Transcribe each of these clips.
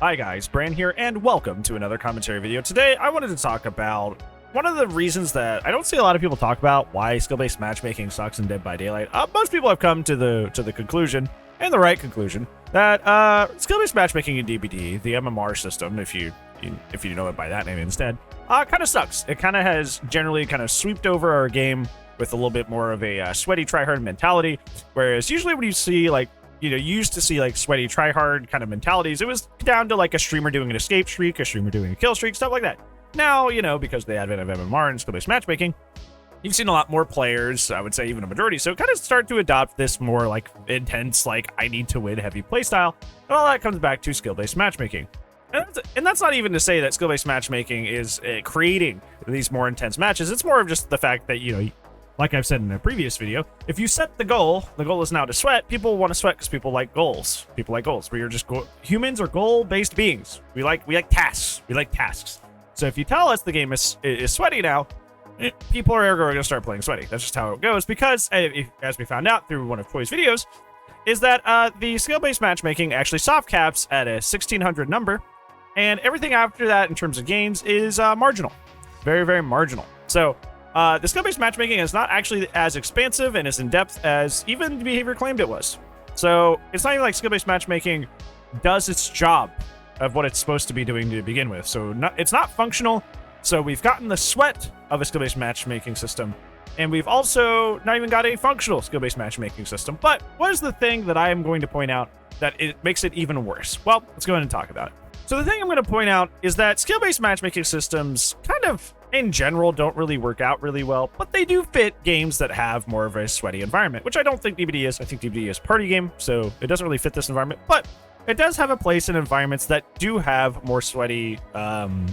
Hi guys, Bran here, and welcome to another commentary video. Today, I wanted to talk about one of the reasons that I don't see a lot of people talk about why skill-based matchmaking sucks in Dead by Daylight. Most people have come to the conclusion, and the right conclusion, that skill-based matchmaking in DBD, the MMR system, if you know it by that name instead, kind of sucks. It kind of has generally kind of swept over our game with a little bit more of a sweaty tryhard mentality, whereas usually when you see like you used to see like sweaty tryhard kind of mentalities, it was down to like a streamer doing an escape streak, a streamer doing a kill streak, stuff like that. Now, because of the advent of MMR and skill-based matchmaking, you've seen a lot more players, I would say even a majority, so kind of start to adopt this more like intense, like I need to win heavy playstyle, and all that comes back to skill-based matchmaking. And that's not even to say that skill-based matchmaking is creating these more intense matches. It's more of just the fact that, like I've said in a previous video, if you set the goal is now to sweat. People want to sweat because people like goals. People like goals. We are just humans are goal-based beings. We like tasks. We like tasks. So if you tell us the game is sweaty now, people are going to start playing sweaty. That's just how it goes. Because as we found out through one of Toy's videos, is that the skill-based matchmaking actually soft caps at a 1600 number, and everything after that in terms of gains is marginal, very, very marginal. So. The skill-based matchmaking is not actually as expansive and as in-depth as even behavior claimed it was. So it's not even like skill-based matchmaking does its job of what it's supposed to be doing to begin with. So it's not functional. So we've gotten the sweat of a skill-based matchmaking system, and we've also not even got a functional skill-based matchmaking system. But what is the thing that I am going to point out that it makes it even worse? Well, let's go ahead and talk about it. So the thing I'm going to point out is that skill-based matchmaking systems kind of in general don't really work out really well, but they do fit games that have more of a sweaty environment, which I don't think DBD is. I think DBD is a party game, so it doesn't really fit this environment, but it does have a place in environments that do have more sweaty, kind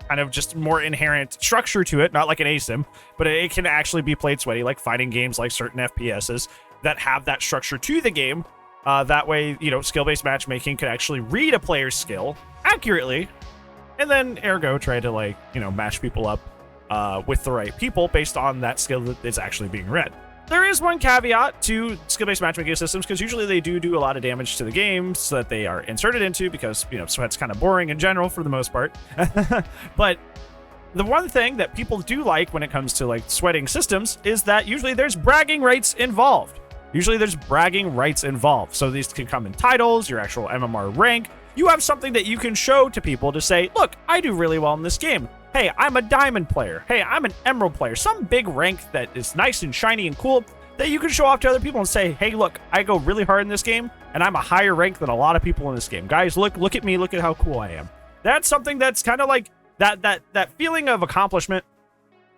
of just more inherent structure to it, not like an ASIM, but it can actually be played sweaty, like fighting games, like certain FPSs that have that structure to the game. That way, skill-based matchmaking can actually read a player's skill accurately, and then ergo try to match people up with the right people based on that skill that is actually being read. There is one caveat to skill-based matchmaking systems, because usually they do a lot of damage to the games that they are inserted into, because sweat's kind of boring in general for the most part. But the one thing that people do like when it comes to like sweating systems is that usually there's bragging rights involved. So these can come in titles, your actual MMR rank. You have something that you can show to people to say, look, I do really well in this game. Hey, I'm a diamond player. Hey, I'm an emerald player. Some big rank that is nice and shiny and cool that you can show off to other people and say, hey, look, I go really hard in this game, and I'm a higher rank than a lot of people in this game. Guys, look at me. Look at how cool I am. That's something that's kind of like that feeling of accomplishment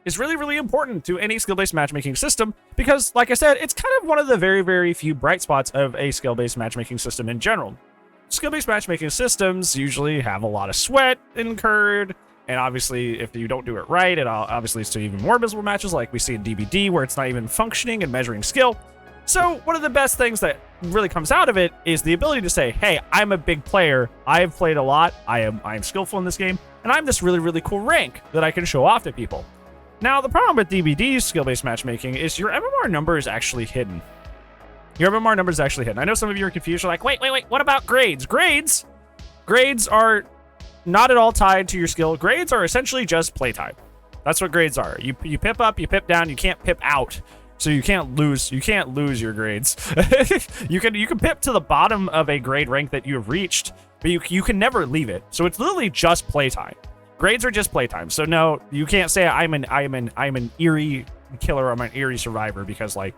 is really, really important to any skill-based matchmaking system, because, like I said, it's kind of one of the very, very few bright spots of a skill-based matchmaking system in general. Skill-based matchmaking systems usually have a lot of sweat incurred, and obviously, if you don't do it right, it obviously leads to even more miserable matches like we see in DBD, where it's not even functioning and measuring skill. So one of the best things that really comes out of it is the ability to say, hey, I'm a big player, I have played a lot, I am skillful in this game, and I'm this really, really cool rank that I can show off to people. Now, the problem with DBD's skill-based matchmaking is your MMR number is actually hidden. Your MMR number is actually hidden. I know some of you are confused. You're like, wait, what about grades? Grades are not at all tied to your skill. Grades are essentially just playtime. That's what grades are. You pip up, you pip down, you can't pip out. So you can't lose your grades. You can pip to the bottom of a grade rank that you have reached, but you can never leave it. So it's literally just playtime. Grades are just playtime. So no, you can't say I'm an eerie killer or I'm an eerie survivor, because like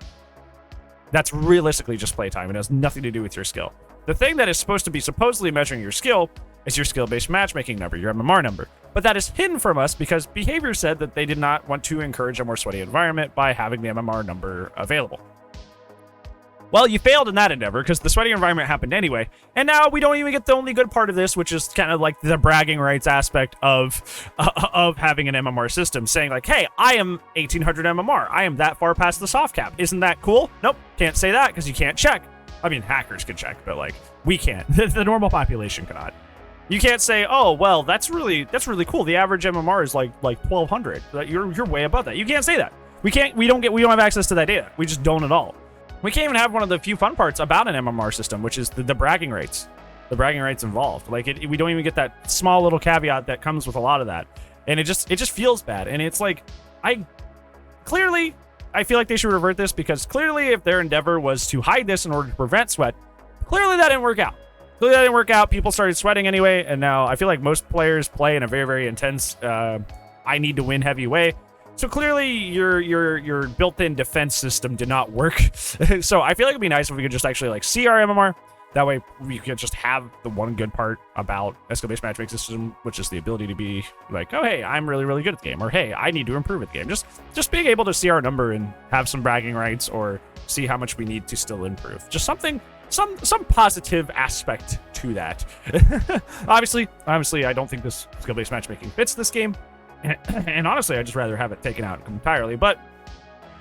that's realistically just playtime. It has nothing to do with your skill. The thing that is supposed to be supposedly measuring your skill is your skill-based matchmaking number, your MMR number. But that is hidden from us because behavior said that they did not want to encourage a more sweaty environment by having the MMR number available. Well, you failed in that endeavor because the sweaty environment happened anyway. And now we don't even get the only good part of this, which is kind of like the bragging rights aspect of having an MMR system, saying like, hey, I am 1800 MMR. I am that far past the soft cap. Isn't that cool? Nope, can't say that because you can't check. I mean, hackers can check, but like we can't. The normal population cannot. You can't say, oh, well, that's really cool. The average MMR is like 1200. You're way above that. You can't say that. We don't have access to that data. We just don't at all. We can't even have one of the few fun parts about an MMR system, which is the bragging rates. the bragging rights involved. Like we don't even get that small little caveat that comes with a lot of that, and it just feels bad. And it's like I feel like they should revert this, because clearly if their endeavor was to hide this in order to prevent sweat, clearly that didn't work out. Clearly that didn't work out. People started sweating anyway, and now I feel like most players play in a very, very intense I need to win heavy way. So clearly your built-in defense system did not work. So I feel like it'd be nice if we could just actually like see our MMR. That way we could just have the one good part about skill-based matchmaking system, which is the ability to be like, oh hey, I'm really, really good at the game, or hey, I need to improve at the game. Just being able to see our number and have some bragging rights, or see how much we need to still improve. Just something, some positive aspect to that. Obviously, I don't think this skill-based matchmaking fits this game, and honestly, I'd just rather have it taken out entirely. But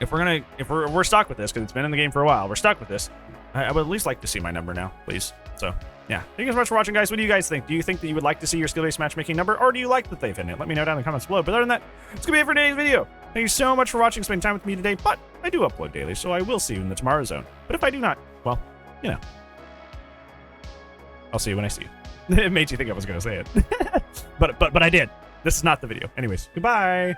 if we're stuck with this, because it's been in the game for a while, we're stuck with this. I would at least like to see my number now, please. So, yeah. Thank you so much for watching, guys. What do you guys think? Do you think that you would like to see your skill-based matchmaking number, or do you like that they've hidden it? Let me know down in the comments below. But other than that, it's going to be it for today's video. Thank you so much for watching, spending time with me today. But I do upload daily, so I will see you in the tomorrow zone. But if I do not, well, you know. I'll see you when I see you. It made you think I was going to say it. but I did. This is not the video. Anyways, goodbye.